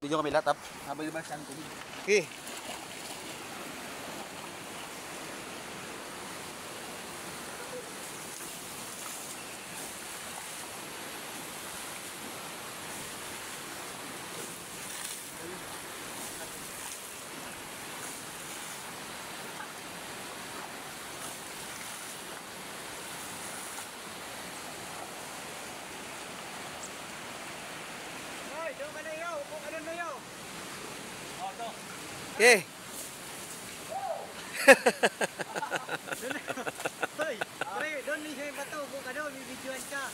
Video kami lahat, habang iba siyang tubig. Okay. Okay. Doon ni siya bato, buka doon, may videoan ka.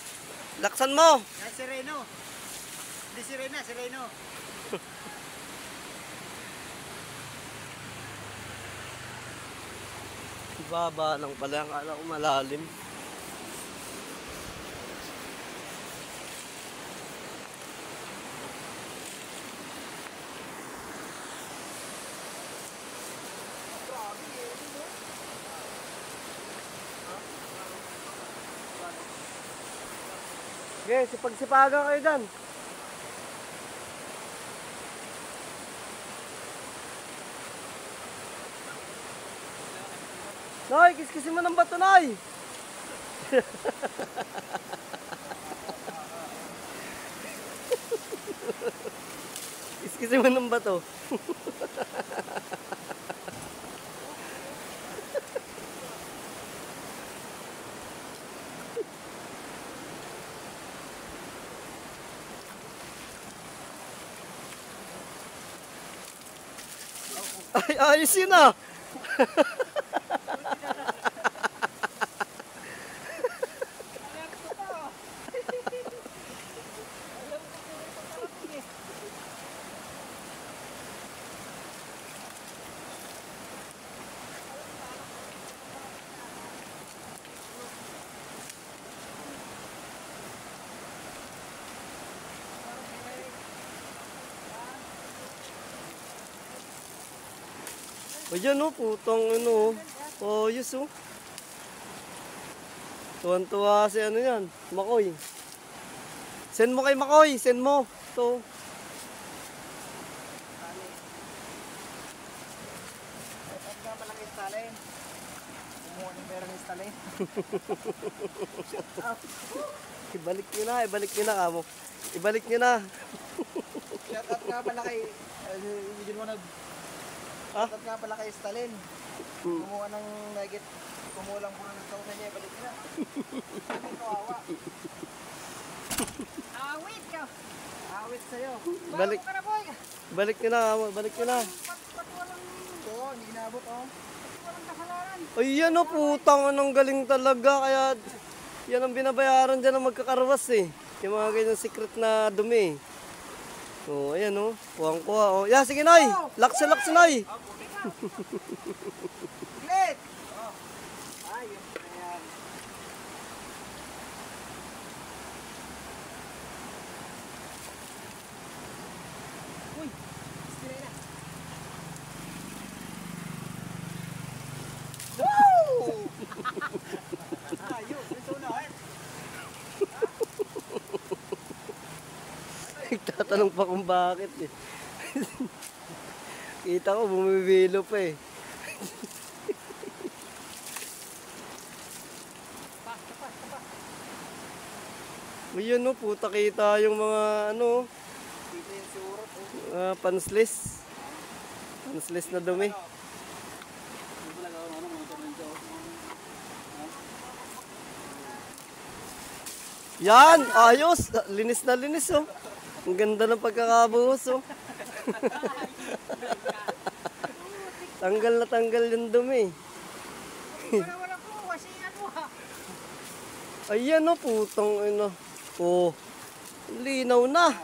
Laksan mo. Yan si Reno. Hindi si Rena, si Reno. Baba lang pala. Akala ko malalim. Okay, sipag-sipagan kayo dyan. Noy, kiskisin mo ng bato, Noy. Kiskisin mo ng bato. Ay, ayos yun ah. O yan o, putang ano o. Oh, yes o. Tuwan-tuwa si ano yan, Makoy. Send mo kay Makoy, send mo. Ito. At nga palang istalin. Kumuha ng pera ng istalin. Ibalik nyo na, kamo. Ibalik nyo na. Shout out nga pala kay, hindi mo nag... Ah? Shout out nga pala kay Stalin. Kumuha ng nugget. Kumuha lang puro ng taon na niya, balik na. Sabi ko, awa. Awit ka! Awit sa'yo. Balik. Bago ka na, boy! Balik nyo na, kamo. Balik nyo na. Patuwalang... Ito, hindi inabot, oh. Patuwalang kasalanan. Ay, yan o, putang anong galing talaga. Kaya, yan ang binabayaran dyan ng magkakarwas eh. Yung mga ganyang secret na dumi. Oh, ayan o. Kuwang-kuha o. Yeah, sige, Noy. Laksa, Noy. Glit! Oh. Ayun na yan. Uy! Stray na. Woo! Ayun, gusto na eh. Nagtatanong pa kung bakit eh. Kita ko, bumibilo pa eh. Ayun no, puta kita yung mga ano, Dito yung surot, oh. panslis. Panslis na dumi. Yan, ayos. Linis na linis oh. Ang ganda ng pagkakabuhos oh. Tanggal na tanggal yung dumi. Wala ko, kasi ano ha. Ayan oh, putang ino. Oh, linaw na.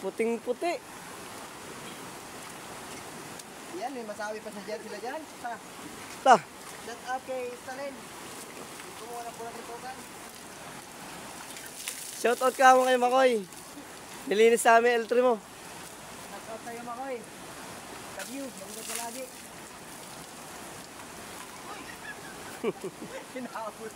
Puting-puti. Yan, may masabi pa sa dyan sila dyan. Ta. Shout out kay Stalin. Kumuha na po ng tutukan. Shoutout ka mo kay Makoy. Nilinis sa amin L3 mo. Shout out sa'yo, Makoy. Love you. Maganda ka lagi. Hinahapon.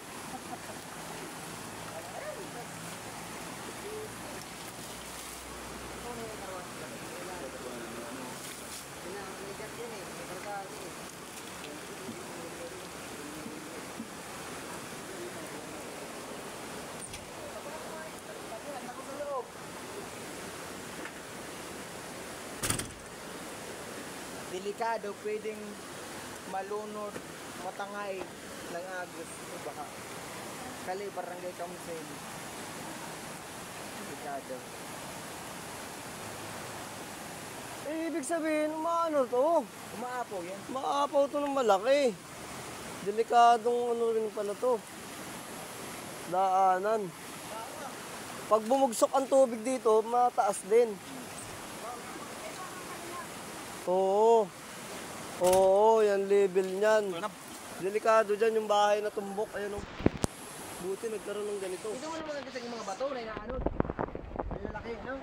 delikado, pwedeng malunod, matangay ng agos o baka. Kali, barangay Kamsen. Delikado. Eh, ibig sabihin, maano to? Umaapaw yan. Maapaw to ng malaki. Delikadong ano rin pala to. Daanan. Pag bumugsok ang tubig dito, mataas din. Oo. Oo, yan level niyan. Delikado dyan yung bahay na tumbok. Ayan o. Buti nagkaroon ng ganito. Ito mo naman nakita yung mga bato na inaanod. Ang lalaki, no?